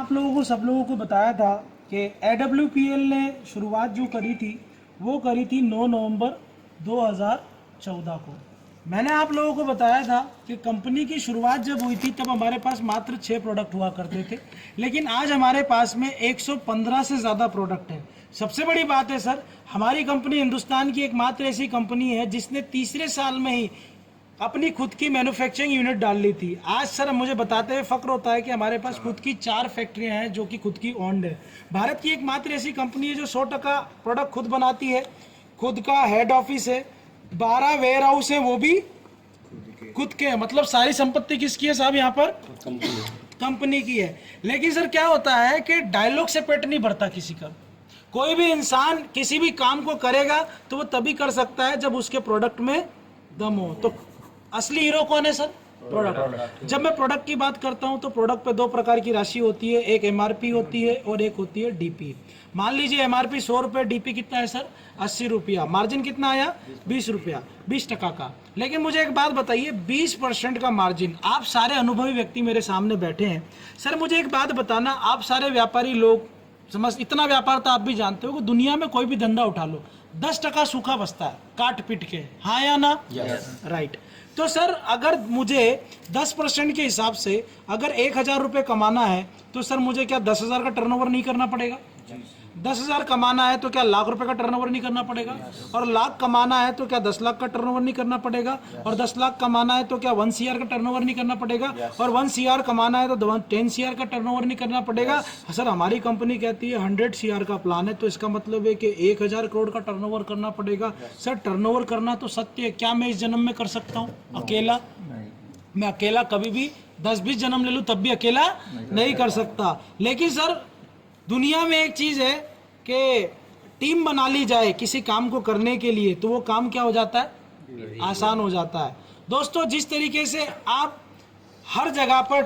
आप लोगों को सब लोगों को बताया था कि AWPL ने शुरुआत जो करी थी वो करी थी 9 नवंबर 2014 को। मैंने आप लोगों को बताया था कि कंपनी की शुरुआत जब हुई थी तब हमारे पास मात्र 6 प्रोडक्ट हुआ करते थे, लेकिन आज हमारे पास में 115 से ज़्यादा प्रोडक्ट है। सबसे बड़ी बात है सर, हमारी कंपनी हिंदुस्तान की एकमात्र ऐसी कंपनी है जिसने तीसरे साल में ही अपनी खुद की मैन्युफैक्चरिंग यूनिट डाल ली थी। आज सर मुझे बताते हुए फक्र होता है कि हमारे पास खुद की 4 फैक्ट्रियां हैं जो कि खुद की ओन्ड है। भारत की एकमात्र ऐसी कंपनी है जो 100% प्रोडक्ट खुद बनाती है, खुद का हेड ऑफिस है, 12 वेयर हाउस है, वो भी खुद के। मतलब सारी संपत्ति किसकी है साहब? यहाँ पर कंपनी की है। लेकिन सर क्या होता है कि डायलॉग से पेट नहीं भरता किसी का। कोई भी इंसान किसी भी काम को करेगा तो वो तभी कर सकता है जब उसके प्रोडक्ट में दम हो। तो असली हीरो कौन है सर? प्रोडक्ट। जब मैं प्रोडक्ट की बात करता हूं तो प्रोडक्ट पे 2 प्रकार की राशि होती है, एक MRP होती है और एक होती है DP। मान लीजिए MRP 100 रुपये, DP कितना है सर? 80 रुपया। मार्जिन कितना आया? 20 रुपया, 20% का। लेकिन मुझे एक बात बताइए, 20% का मार्जिन, आप सारे अनुभवी व्यक्ति मेरे सामने बैठे हैं सर, मुझे एक बात बताना, आप सारे व्यापारी लोग समझ, इतना व्यापार तो आप भी जानते हो कि दुनिया में कोई भी धंधा उठा लो 10% सूखा बचता है काट पीट के, हाँ या ना? राइट। तो सर अगर मुझे 10% के हिसाब से अगर 1000 रुपये कमाना है तो सर मुझे क्या 10,000 का टर्नओवर नहीं करना पड़ेगा? 10,000 कमाना है तो क्या लाख रुपए का टर्नओवर नहीं करना पड़ेगा? और लाख कमाना है तो क्या 10 लाख का टर्नओवर नहीं करना पड़ेगा? और 10 लाख कमाना है तो क्या 1 CR का टर्नओवर नहीं करना पड़ेगा? और 1 CR कमाना है तो 10 CR का टर्नओवर नहीं करना पड़ेगा? सर हमारी कंपनी कहती है 100 CR का प्लान है, तो इसका मतलब है कि 1000 करोड़ का टर्नओवर करना पड़ेगा। सर टर्नओवर करना तो सत्य है, क्या मैं इस जन्म में कर सकता हूँ अकेला? मैं अकेला कभी भी 10-20 जन्म ले लूँ तब भी अकेला नहीं कर सकता। लेकिन सर दुनिया में एक चीज है कि टीम बना ली जाए किसी काम को करने के लिए तो वो काम क्या हो जाता है? आसान हो जाता है। दोस्तों जिस तरीके से आप हर जगह पर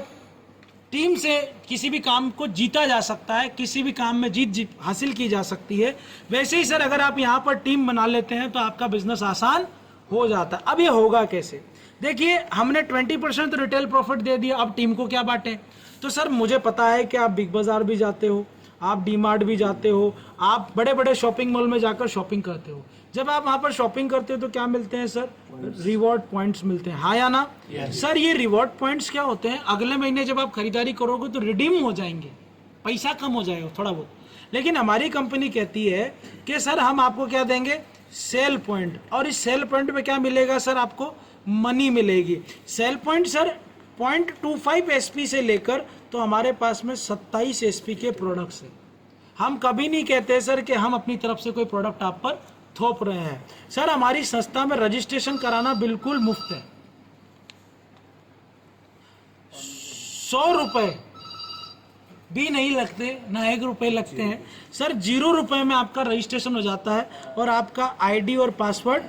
टीम से किसी भी काम को जीता जा सकता है, किसी भी काम में जीत हासिल की जा सकती है, वैसे ही सर अगर आप यहाँ पर टीम बना लेते हैं तो आपका बिजनेस आसान हो जाता है। अब ये होगा कैसे? देखिए हमने 20% तो रिटेल प्रॉफिट दे दिया, अब टीम को क्या बांटे? तो सर मुझे पता है कि आप बिग बाजार भी जाते हो, आप डीमार्ट भी जाते हो, आप बड़े बड़े शॉपिंग मॉल में जाकर शॉपिंग करते हो। जब आप वहाँ पर शॉपिंग करते हो तो क्या मिलते हैं सर? रिवॉर्ड पॉइंट्स मिलते हैं, हाँ या ना? सर ये रिवॉर्ड पॉइंट्स क्या होते हैं? अगले महीने जब आप खरीदारी करोगे तो रिडीम हो जाएंगे, पैसा कम हो जाएगा थोड़ा बहुत। लेकिन हमारी कंपनी कहती है कि सर हम आपको क्या देंगे? Cell point. और इस सेल पॉइंट में क्या मिलेगा सर? आपको मनी मिलेगी। सेल पॉइंट सर 0.25 SP से लेकर तो हमारे पास में 27 SP के प्रोडक्ट्स हैं। हम कभी नहीं कहते सर कि हम अपनी तरफ से कोई प्रोडक्ट आप पर थोप रहे हैं। सर हमारी संस्था में रजिस्ट्रेशन कराना बिल्कुल मुफ्त है, 100 रुपए भी नहीं लगते, ना 1 रुपए लगते हैं सर। 0 रुपए में आपका रजिस्ट्रेशन हो जाता है और आपका ID और पासवर्ड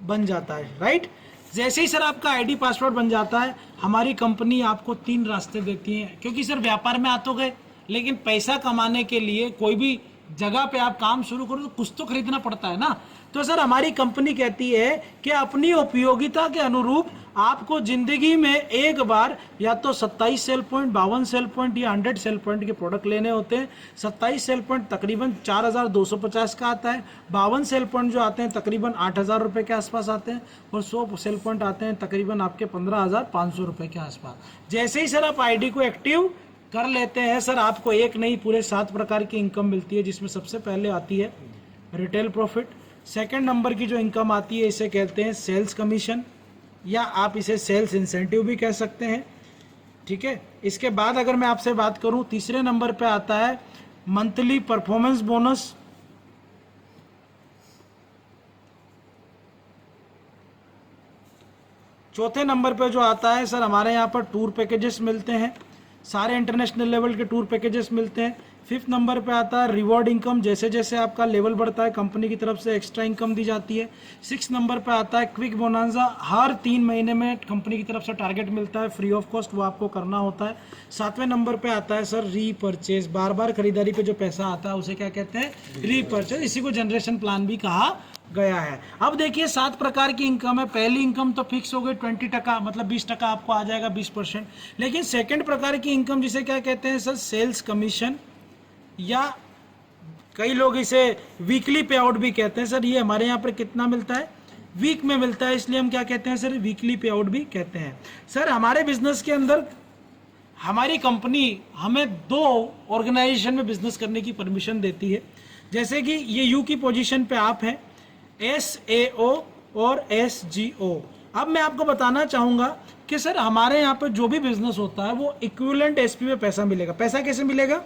बन जाता है। राइट। जैसे ही सर आपका ID पासवर्ड बन जाता है, हमारी कंपनी आपको 3 रास्ते देती है, क्योंकि सर व्यापार में आ तो गए लेकिन पैसा कमाने के लिए कोई भी जगह पे आप काम शुरू करो तो कुछ तो खरीदना पड़ता है ना। तो सर हमारी कंपनी कहती है कि अपनी उपयोगिता के अनुरूप आपको जिंदगी में एक बार या तो 27 सेल पॉइंट, 52 सेल पॉइंट या 100 सेल पॉइंट के प्रोडक्ट लेने होते हैं। 27 सेल पॉइंट तकरीबन 4250 का आता है, 52 सेल पॉइंट जो आते हैं तकरीबन 8000 रुपये के आसपास आते हैं, और 100 सेल पॉइंट आते हैं तकरीबन आपके 15,500 रुपये के आसपास। जैसे ही सर आप ID को एक्टिव कर लेते हैं सर, आपको एक नहीं पूरे 7 प्रकार की इनकम मिलती है, जिसमें सबसे पहले आती है रिटेल प्रॉफिट। सेकंड नंबर की जो इनकम आती है इसे कहते हैं सेल्स कमीशन, या आप इसे सेल्स इंसेंटिव भी कह सकते हैं। ठीक है। इसके बाद अगर मैं आपसे बात करूं, तीसरे नंबर पे आता है मंथली परफॉर्मेंस बोनस। चौथे नंबर पे जो आता है सर, हमारे यहाँ पर टूर पैकेजेस मिलते हैं, सारे इंटरनेशनल लेवल के टूर पैकेजेस मिलते हैं। 5th नंबर पे आता है रिवॉर्ड इनकम, जैसे जैसे आपका लेवल बढ़ता है कंपनी की तरफ से एक्स्ट्रा इनकम दी जाती है। 6th नंबर पे आता है क्विक बोनांजा, हर 3 महीने में कंपनी की तरफ से टारगेट मिलता है फ्री ऑफ कॉस्ट, वो आपको करना होता है। 7वें नंबर पे आता है सर रीपर्चेज, बार बार खरीदारी पे जो पैसा आता है उसे क्या कहते हैं? रीपर्चेज। इसी को जनरेशन प्लान भी कहा गया है। अब देखिए 7 प्रकार की इनकम है। पहली इनकम तो फिक्स हो गई 20%, मतलब 20% आपको आ जाएगा, 20%। लेकिन सेकंड प्रकार की इनकम जिसे क्या कहते हैं सर, सेल्स कमीशन, या कई लोग इसे वीकली पे आउट भी कहते हैं सर। ये हमारे यहाँ पर कितना मिलता है, वीक में मिलता है, इसलिए हम क्या कहते हैं सर, वीकली पे आउट भी कहते हैं। सर हमारे बिजनेस के अंदर हमारी कंपनी हमें 2 ऑर्गेनाइजेशन में बिजनेस करने की परमिशन देती है। जैसे कि ये यू की पोजीशन पे आप हैं, SAO और SGO। अब मैं आपको बताना चाहूँगा कि सर हमारे यहाँ पर जो भी बिजनेस होता है वो इक्विवेलेंट SP में पैसा मिलेगा। पैसा कैसे मिलेगा,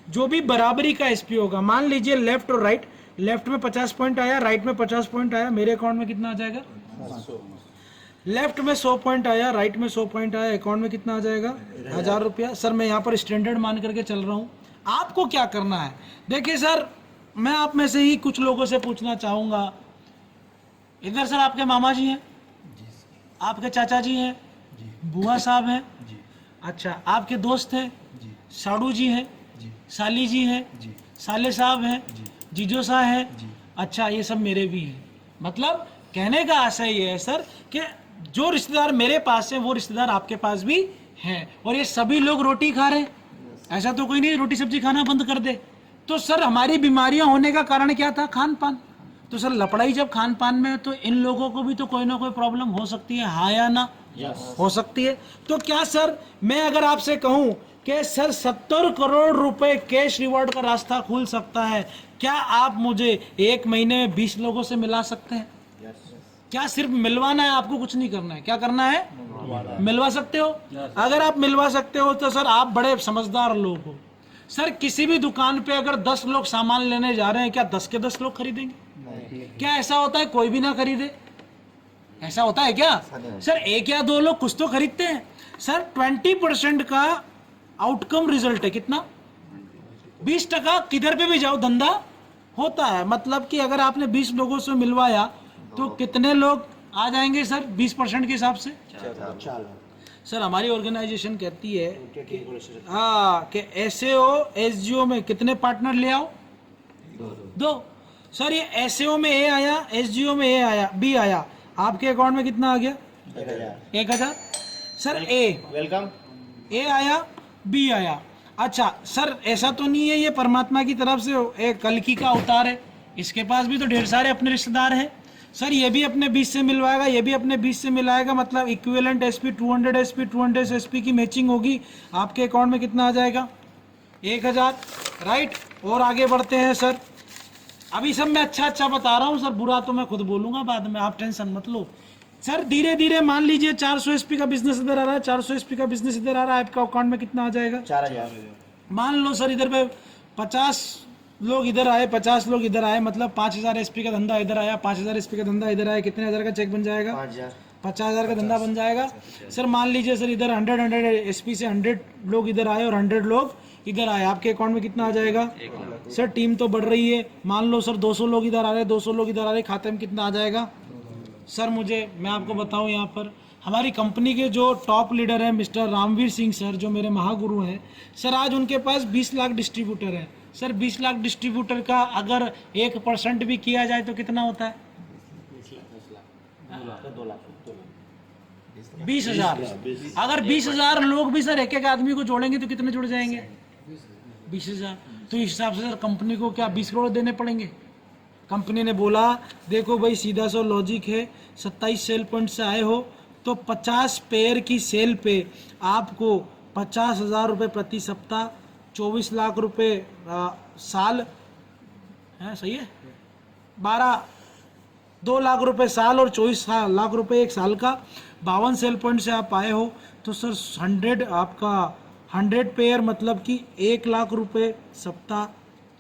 जो भी बराबरी का SP होगा। मान लीजिए लेफ्ट और राइट, लेफ्ट में 50 पॉइंट आया, राइट में 50 पॉइंट आया, मेरे अकाउंट में कितना आ जाएगा, लेफ्ट में 100 पॉइंट आया, राइट में 100 पॉइंट आया, अकाउंट में कितना आ जाएगा, 1000 रुपया। सर मैं यहाँ पर स्टैंडर्ड मान करके चल रहा हूँ। आपको क्या करना है, देखिए सर मैं आप में से ही कुछ लोगों से पूछना चाहूँगा। इधर सर आपके मामा जी हैं, आपके चाचा जी हैं, बुआ साहब हैं, अच्छा आपके दोस्त हैं, साड़ू जी हैं, साली जी हैं, साले साहब हैं, जीजो साहब हैं, अच्छा ये सब मेरे भी हैं। मतलब कहने का आशय ये है सर कि जो रिश्तेदार मेरे पास हैं वो रिश्तेदार आपके पास भी हैं, और ये सभी लोग रोटी खा रहे हैं। ऐसा तो कोई नहीं रोटी सब्जी खाना बंद कर दे। तो सर हमारी बीमारियां होने का कारण क्या था, खान पान। तो सर लपड़ाई जब खान पान में है तो इन लोगों को भी तो कोई ना कोई प्रॉब्लम हो सकती है, हाँ या ना, हो सकती है। तो क्या सर मैं अगर आपसे कहूं कि सर 70 करोड़ रुपए कैश रिवॉर्ड का रास्ता खुल सकता है, क्या आप मुझे 1 महीने में 20 लोगों से मिला सकते हैं? क्या सिर्फ मिलवाना है, आपको कुछ नहीं करना है, क्या करना है, मिलवा सकते हो। अगर आप मिलवा सकते हो तो सर आप बड़े समझदार लोग हो। सर किसी भी दुकान पे अगर 10 लोग सामान लेने जा रहे हैं, क्या 10 के 10 लोग खरीदेंगे? क्या ऐसा होता है कोई भी ना खरीदे? ऐसा होता है क्या सर? 1 या 2 लोग कुछ तो खरीदते हैं। सर 20% का आउटकम रिजल्ट है कितना, 20% किधर पे भी जाओ धंधा होता है। मतलब कि अगर आपने 20 लोगों से मिलवाया तो कितने लोग आ जाएंगे सर 20% के हिसाब से? सर हमारी ऑर्गेनाइजेशन कहती है कि SAO SGO में कितने पार्टनर ले आओ, 2। सर ये SAO में A आया, SGO में A आया, B आया, आपके अकाउंट में कितना आ गया, 1000। सर वेलकम, A आया, B आया। अच्छा सर ऐसा तो नहीं है ये परमात्मा की तरफ से एक कल्कि का अवतार है, इसके पास भी तो ढेर सारे अपने रिश्तेदार हैं। सर ये भी अपने 20 से मिलवाएगा, ये भी अपने 20 से मिलाएगा, मतलब इक्विवेलेंट SP 200 SP 200 SP की मैचिंग होगी, आपके अकाउंट में कितना आ जाएगा, 1000, राइट। और आगे बढ़ते हैं सर, अभी सब मैं अच्छा बता रहा हूँ सर, बुरा तो मैं खुद बोलूंगा बाद में, आप टेंशन मत लो। सर धीरे धीरे मान लीजिए 400 SP का बिजनेस इधर आ रहा है, 400 SP का बिजनेस इधर आ रहा है, आपका अकाउंट में कितना आ जाएगा, 4000। मान लो सर इधर पे 50 लोग इधर आए, 50 लोग इधर आए, मतलब 5000 SP का धंधा इधर आया, 5000 SP का धंधा इधर आया, कितने हज़ार का चेक बन जाएगा, 50,000 का धंधा बन जाएगा। सर मान लीजिए सर इधर 100 SP से 100 लोग इधर आए और 100 लोग इधर आए, आपके अकाउंट में कितना आ जाएगा। सर टीम तो बढ़ रही है, मान लो सर 200 लोग इधर आ रहे हैं, 200 लोग इधर आ रहे हैं, खाते में कितना आ जाएगा। सर मैं आपको बताऊं, यहाँ पर हमारी कंपनी के जो टॉप लीडर हैं मिस्टर रामवीर सिंह सर, जो मेरे महागुरु हैं सर, आज उनके पास 20 लाख डिस्ट्रीब्यूटर है। सर 20 लाख डिस्ट्रीब्यूटर का अगर 1% भी किया जाए तो कितना होता है, 20,000। अगर 20,000 लोग भी सर एक आदमी को जोड़ेंगे तो कितने जुड़ जाएंगे, 20,000। तो इस हिसाब से सर कंपनी को क्या 20 करोड़ देने पड़ेंगे। कंपनी ने बोला देखो भाई सीधा सा लॉजिक है, 27 सेल पॉइंट से आए हो तो 50 पेयर की सेल पे आपको 50,000 रुपये प्रति सप्ताह, 24 लाख रुपए साल है, सही है, 2 लाख रुपए साल और 24 लाख रुपए एक साल का। 52 सेल पॉइंट से आप आए हो तो सर 100 पेयर मतलब कि 1 लाख रुपए सप्ताह,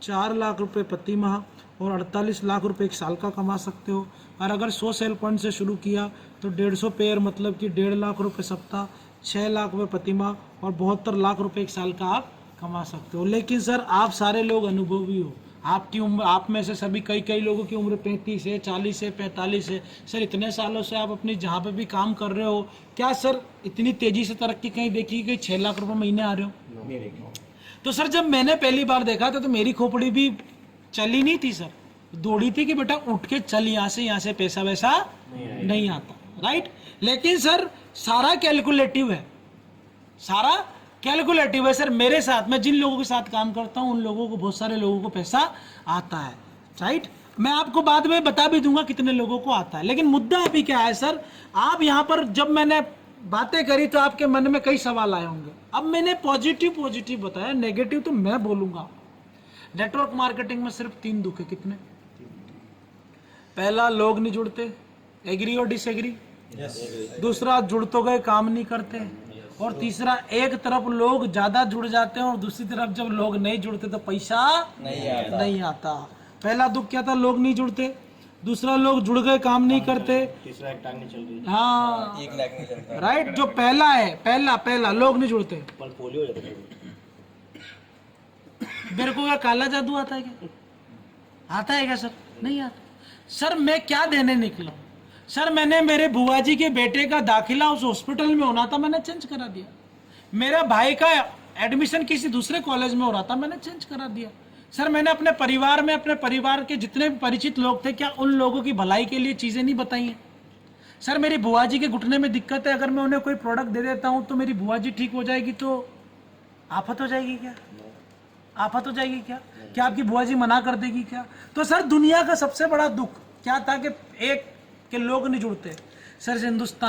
4 लाख रुपए प्रति माह और 48 लाख रुपए एक साल का कमा सकते हो। और अगर 100 सेल पॉइंट से शुरू किया तो 150 पेयर मतलब कि 1.5 लाख रुपए सप्ताह, 6 लाख रुपए प्रति माह और 72 लाख रुपए एक साल का आप कमा सकते हो। लेकिन सर आप सारे लोग अनुभवी हो, आपकी उम्र, आप में से सभी कई लोगों की उम्र 35 है, 40 है, 45 है। सर इतने सालों से आप अपनी जहाँ पे भी काम कर रहे हो, क्या सर इतनी तेजी से तरक्की कहीं देखी कि 6 लाख रुपए महीने आ रहे हो। तो सर जब मैंने पहली बार देखा था तो मेरी खोपड़ी भी चली नहीं थी सर, दौड़ी थी कि बेटा उठ के चल, यहाँ से पैसा वैसा नहीं आता, राइट। लेकिन सर सारा कैलकुलेटिव है, सारा कैलकुलेटिव है सर। मेरे साथ, मैं जिन लोगों के साथ काम करता हूं उन लोगों को, बहुत सारे लोगों को पैसा आता है, राइट। मैं आपको बाद में बता भी दूंगा कितने लोगों को आता है। लेकिन मुद्दा अभी क्या है सर, आप यहां पर जब मैंने बातें करी तो आपके मन में कई सवाल आए होंगे। अब मैंने पॉजिटिव बताया, नेगेटिव तो मैं बोलूंगा। नेटवर्क मार्केटिंग में सिर्फ 3 दुख है। कितने? पहला, लोग नहीं जुड़ते, एग्री और डिसएग्री। दूसरा, जुड़ तो गए काम नहीं करते। और तीसरा, एक तरफ लोग ज्यादा जुड़ जाते हैं और दूसरी तरफ जब लोग नहीं जुड़ते तो पैसा नहीं आता। पहला दुख क्या था? लोग नहीं जुड़ते। दूसरा, लोग जुड़ गए काम नहीं करते। तीसरा, एक टांग नहीं चल रही। हाँ, एक लाख नहीं चलता। राइट। जो पहला है, पहला लोग नहीं जुड़ते। पर पोलियो हो जाता है। मेरे को क्या काला जादू आता है क्या? आता है क्या सर? नहीं आता। सर मैं क्या देने निकला? सर मैंने मेरे बुआ जी के बेटे का दाखिला उस हॉस्पिटल में होना था, मैंने चेंज करा दिया। मेरा भाई का एडमिशन किसी दूसरे कॉलेज में हो रहा था, मैंने चेंज करा दिया। सर मैंने अपने परिवार में, अपने परिवार के जितने भी परिचित लोग थे, क्या उन लोगों की भलाई के लिए चीजें नहीं बताई हैं? सर मेरी बुआ जी के घुटने में दिक्कत है, अगर मैं उन्हें कोई प्रोडक्ट दे देता हूं तो मेरी बुआ जी ठीक हो जाएगी तो आफत हो जाएगी क्या? आफत हो जाएगी क्या? क्या आपकी बुआ जी मना कर देगी क्या? तो सर दुनिया का सबसे बड़ा दुख क्या था कि एक के लोग नहीं जुड़ते। सर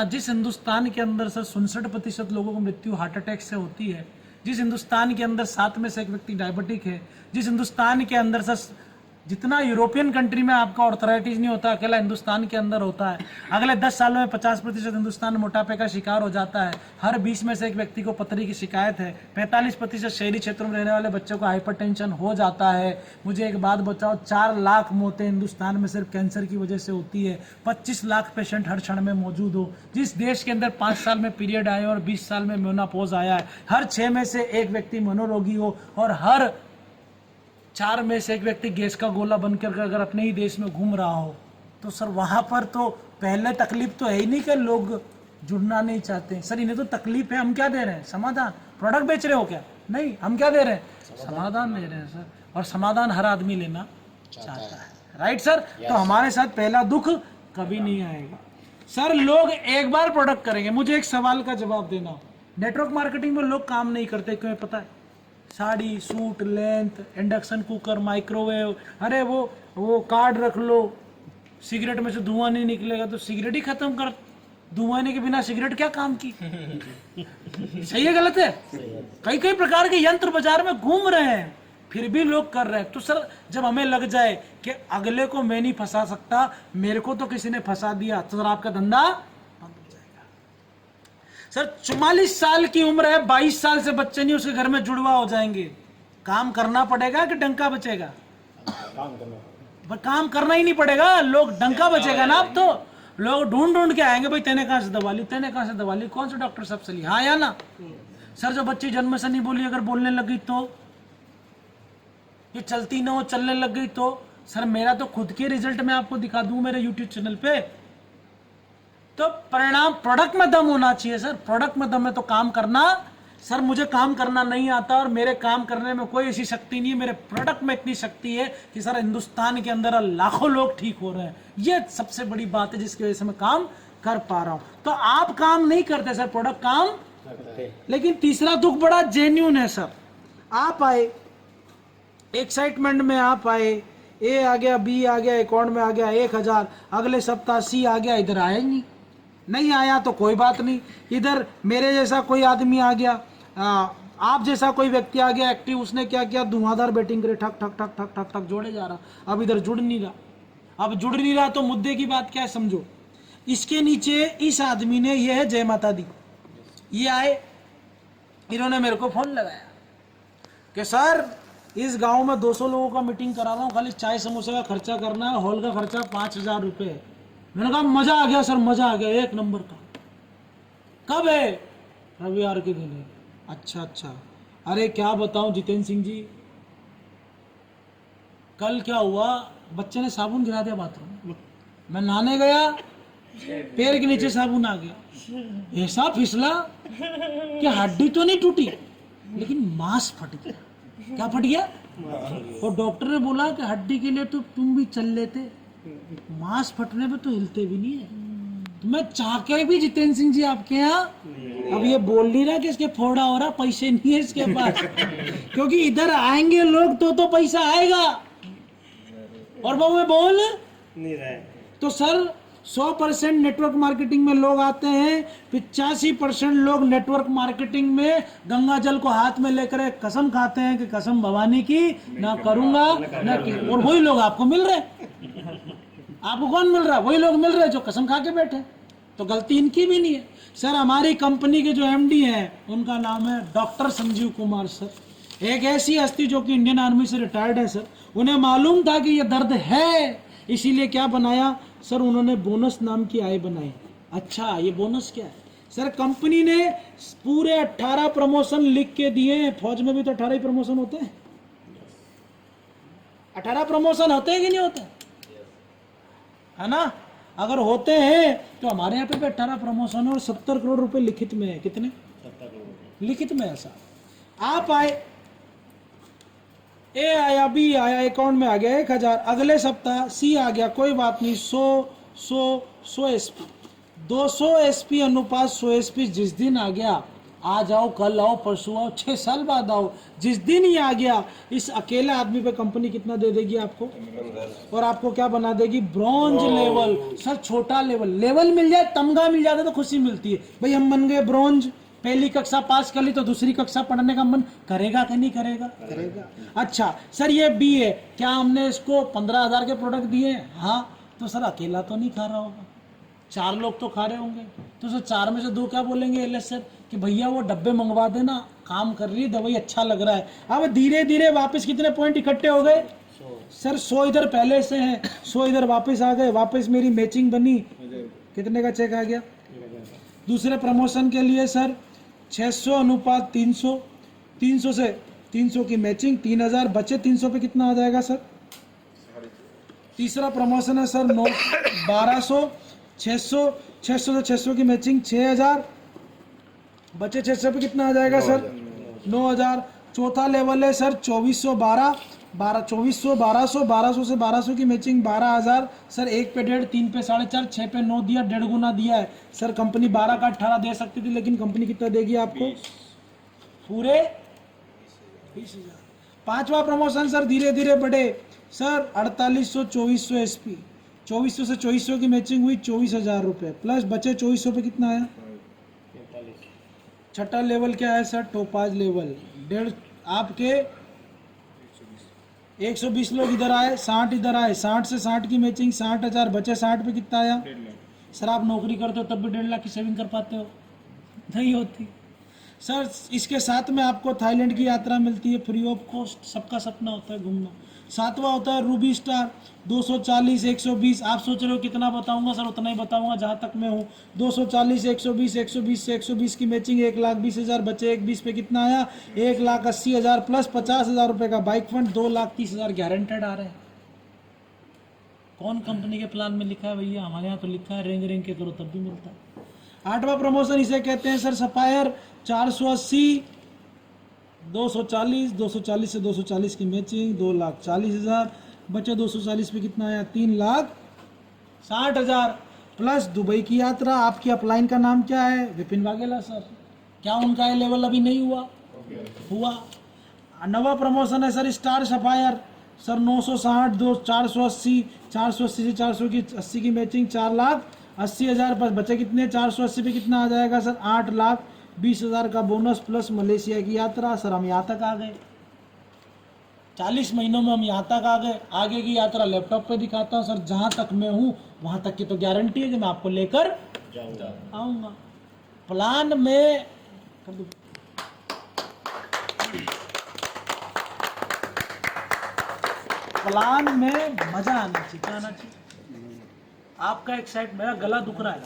जिस हिंदुस्तान के अंदर सर 67% लोगों को मृत्यु हार्ट अटैक से होती है, जिस हिंदुस्तान के अंदर 7 में से 1 व्यक्ति डायबिटिक है, जिस हिंदुस्तान के अंदर सर जितना यूरोपियन कंट्री में आपका ऑर्थराइटिस नहीं होता, अकेला हिंदुस्तान के अंदर होता है। अगले 10 सालों में 50% हिंदुस्तान मोटापे का शिकार हो जाता है। हर 20 में से 1 व्यक्ति को पथरी की शिकायत है। 45% शहरी क्षेत्रों में रहने वाले बच्चों को हाइपरटेंशन हो जाता है। मुझे एक बात बताओ, 4 लाख मौतें हिंदुस्तान में सिर्फ कैंसर की वजह से होती है। 25 लाख पेशेंट हर क्षण में मौजूद हो। जिस देश के अंदर 5 साल में पीरियड आए और 20 साल में मेनोपॉज आया है, हर 6 में से 1 व्यक्ति मनोरोगी हो और हर 4 में से 1 व्यक्ति गैस का गोला बनकर अगर अपने ही देश में घूम रहा हो, तो सर वहां पर तो पहले तकलीफ तो है ही नहीं कि लोग जुड़ना नहीं चाहते। सर इन्हें तो तकलीफ है, हम क्या दे रहे हैं? समाधान। प्रोडक्ट बेच रहे हो क्या? नहीं, हम क्या दे रहे हैं? समाधान दे रहे हैं सर। और समाधान हर आदमी लेना चाहता है, राइट सर। तो हमारे साथ पहला दुख कभी नहीं आएगा। सर लोग एक बार प्रोडक्ट करेंगे। मुझे एक सवाल का जवाब देना, नेटवर्क मार्केटिंग में लोग काम नहीं करते क्यों पता है? Sari, suit, length, induction cooker, microwave, अरे वो कार्ड रख लो, सिगरेट में से धुआं नहीं निकलेगा तो सिगरेट ही खत्म कर। धुआं के बिना सिगरेट क्या काम की? सही है गलत है? कई प्रकार के यंत्र बाजार में घूम रहे हैं, फिर भी लोग कर रहे हैं। तो सर जब हमें लग जाए कि अगले को मैं नहीं फंसा सकता, मेरे को तो किसी ने फंसा दिया, तो सर आपका धंधा बंद हो जाएगा। सर 44 साल की उम्र है, 22 साल से बच्चे नहीं उसके घर में जुड़वा हो जाएंगे। काम करना पड़ेगा कि डंका बचेगा? काम करना ही नहीं पड़ेगा, लोग डंका बचेगा ना। अब तो लोग ढूंढ के आएंगे, भाई तेने कहां से दवा ली, तेने कहां से दवा ली, कौन सा डॉक्टर साहब से ली, हाँ या ना? सर जो बच्ची जन्म से नहीं बोली अगर बोलने लगी तो, ये चलती ना हो चलने लग गई तो, सर मेरा तो खुद के रिजल्ट मैं आपको दिखा दूं मेरे यूट्यूब चैनल पे। तो परिणाम, प्रोडक्ट में दम होना चाहिए सर। प्रोडक्ट में दम है तो काम करना। सर मुझे काम करना नहीं आता और मेरे काम करने में कोई ऐसी शक्ति नहीं है, मेरे प्रोडक्ट में इतनी शक्ति है कि सर हिंदुस्तान के अंदर लाखों लोग ठीक हो रहे हैं। ये सबसे बड़ी बात है जिसकी वजह से मैं काम कर पा रहा हूं। तो आप काम नहीं करते सर, प्रोडक्ट काम करते। लेकिन तीसरा दुख बड़ा जेन्युइन है सर। आप आए एक्साइटमेंट में, आप आए, ए आ गया, बी आ गया, अकाउंट में आ गया 1000, अगले सप्ताह सी आ गया, इधर आया ही नहीं आया तो कोई बात नहीं, इधर मेरे जैसा कोई आदमी आ गया, आप जैसा कोई व्यक्ति आ गया एक्टिव, उसने क्या किया, धुआंधार बैटिंग करे, ठक ठक ठक ठक ठक ठक जोड़े जा रहा, अब इधर जुड़ नहीं रहा। अब जुड़ नहीं रहा तो मुद्दे की बात क्या है समझो। इसके नीचे इस आदमी ने, ये है जय माता दी, ये आए, इन्होंने मेरे को फोन लगाया कि सर इस गांव में 200 लोगों का मीटिंग करा रहा हूँ, खाली चाय समोसे का खर्चा करना है, हॉल का खर्चा 5000 रुपये। मैंने कहा मजा आ गया सर, मजा आ गया, 1 नंबर का। कब है? रविवार के दिन है। अच्छा, अरे क्या बताऊं जितेंद्र सिंह जी, कल क्या हुआ, बच्चे ने साबुन गिरा दिया बाथरूम, मैं नहाने गया, पैर के नीचे साबुन आ गया, ऐसा फिसला कि हड्डी तो नहीं टूटी लेकिन मांस फट गया। क्या फट गया? और डॉक्टर ने बोला कि हड्डी के लिए तो तुम भी चल लेते, मांस फटने पे तो हिलते भी नहीं है। तो मैं चाह के भी जितेंद्र सिंह जी आपके यहाँ अब ये बोल नहीं रहा कि इसके फोड़ा हो रहा, पैसे नहीं है इसके पास क्योंकि इधर आएंगे लोग तो पैसा आएगा। और वो मैं बोल नहीं रहा है। तो सर 100% नेटवर्क मार्केटिंग में लोग आते हैं, 85% लोग नेटवर्क मार्केटिंग में गंगा जल को हाथ में लेकर एक कसम खाते हैं कि कसम भवानी की ना करूंगा ना की, और वही लोग आपको मिल रहे हैं। आपको कौन मिल रहा है? वही लोग मिल रहे हैं जो कसम खा के बैठे। तो गलती इनकी भी नहीं है। सर हमारी कंपनी के जो एमडी हैं उनका नाम है डॉक्टर संजीव कुमार सर, एक ऐसी हस्ती जो कि इंडियन आर्मी से रिटायर्ड है सर। उन्हें मालूम था कि ये दर्द है, इसीलिए क्या बनाया सर, उन्होंने बोनस नाम की आय बनाई। अच्छा ये बोनस क्या है सर? कंपनी ने पूरे 18 प्रमोशन लिख के दिए हैं। फौज में भी तो 18 ही प्रमोशन होते हैं, 18 प्रमोशन होते हैं कि नहीं होते, है ना? अगर होते हैं तो हमारे यहाँ पे भी 18 प्रमोशन है और 70 करोड़ रुपए लिखित में है। कितने? 70 करोड़ लिखित में ऐसा आप आए, ए आया, बी आया, अकाउंट में आ गया 1000, अगले सप्ताह सी आ गया, कोई बात नहीं, 100 एसपी, 200 एसपी अनुपात 100 एसपी जिस दिन आ गया, आ जाओ, कल आओ, परसों आओ, 6 साल बाद आओ, जिस दिन ही आ गया, इस अकेले आदमी पे कंपनी कितना दे देगी आपको? और आपको क्या बना देगी? Bronze level. सर छोटा लेवल मिल जाए, तमगा मिल जाता तो खुशी मिलती है। भाई हम बन गए ब्रॉन्ज, पहली कक्षा पास कर ली तो दूसरी कक्षा पढ़ने का मन करेगा कि नहीं करेगा? करेगा। अच्छा सर ये बी है, क्या हमने इसको 15,000 के प्रोडक्ट दिए? हाँ। तो सर अकेला तो नहीं खा रहा होगा, 4 लोग तो खा रहे होंगे, तो सर 4 में से 2 क्या बोलेंगे एलएस सर कि भैया वो डब्बे मंगवा देना, काम कर रही है दवाई, अच्छा लग रहा है। अब धीरे धीरे वापस कितने पॉइंट इकट्ठे हो गए सर? 100 इधर पहले से हैं, 100 इधर वापस आ गए, वापस मेरी मैचिंग बनी, कितने का चेक आ गया? दूसरे प्रमोशन के लिए सर 600 अनुपात 300, 300 से 300 की मैचिंग, 3000 बचे 300 पे कितना आ जाएगा सर? तीसरा प्रमोशन है सर 1200, 600 से 600 की मैचिंग 6000 बचे 600 पे कितना आ जाएगा सर? 9000। चौथा लेवल है सर 2412, 1200 से 1200 की मैचिंग 12000 सर, 1 पे 1.5, 3 पे 4.5, 6 पे 9 दिया, 1.5 गुना दिया है सर। कंपनी 12 का 18 दे सकती थी, लेकिन कंपनी कितना देगी आपको? पूरे 20,000। पांचवा प्रमोशन सर धीरे धीरे बढ़े सर, 4800, 2400 एसपी, 2400 से 2400 की मैचिंग हुई, 24,000 रुपये प्लस बचे 2400 पे कितना आया? 43। छठा लेवल क्या है सर? Topaz level. 1.5 आपके 120 लोग इधर आए, 60 इधर आए, 60 से 60 की मैचिंग, 60,000 बचे, 60 पे कितना आया? सर आप नौकरी करते हो तब भी 1.5 लाख की सेविंग कर पाते हो? नहीं होती सर। इसके साथ में आपको थाईलैंड की यात्रा मिलती है फ्री ऑफ कॉस्ट, सबका सपना होता है घूमना। 7वां होता है रूबी स्टार, 240, 120, आप सोच रहे हो कितना बताऊंगा सर? उतना ही बताऊंगा जहां तक मैं हूँ। 240, 120, 120 से 120 की मैचिंग, 1,20,000 बचे, 120 पे कितना आया? 1,80,000 प्लस 50,000 रुपये का बाइक फंड, 2,30,000 गारंटेड आ रहे हैं। कौन कंपनी के प्लान में लिखा है भैया? हमारे यहाँ तो लिखा है रेंग रेंग के करो तब भी मिलता है। 8वां प्रमोशन इसे कहते हैं सर सफायर, 480, 240 से 240 की मैचिंग, 2,40,000 बचे, 240 पे कितना आया? 3,60,000 प्लस दुबई की यात्रा। आपकी अपलाइन का नाम क्या है? विपिन वाघेला सर। क्या उनका ये लेवल अभी नहीं हुआ? हुआ। 9वां प्रमोशन है सर स्टार सफायर सर, 960, 480, 480 से 400 की 80 की मैचिंग, 4,80,000 पर बचे कितने? 480 पे कितना आ जाएगा सर? 8,20,000 का बोनस प्लस मलेशिया की यात्रा। सर हम यहाँ तक आ गए, 40 महीनों में हम यहाँ तक आ गए। आगे की यात्रा लैपटॉप पे दिखाता हूँ सर, जहाँ तक मैं हूँ वहाँ तक की तो गारंटी है कि मैं आपको लेकर आऊँगा। प्लान में कर दो, प्लान में मजा आना चाहिए, क्या आना चाहिए? आपका एक साइड मेरा गला दुख रहा है।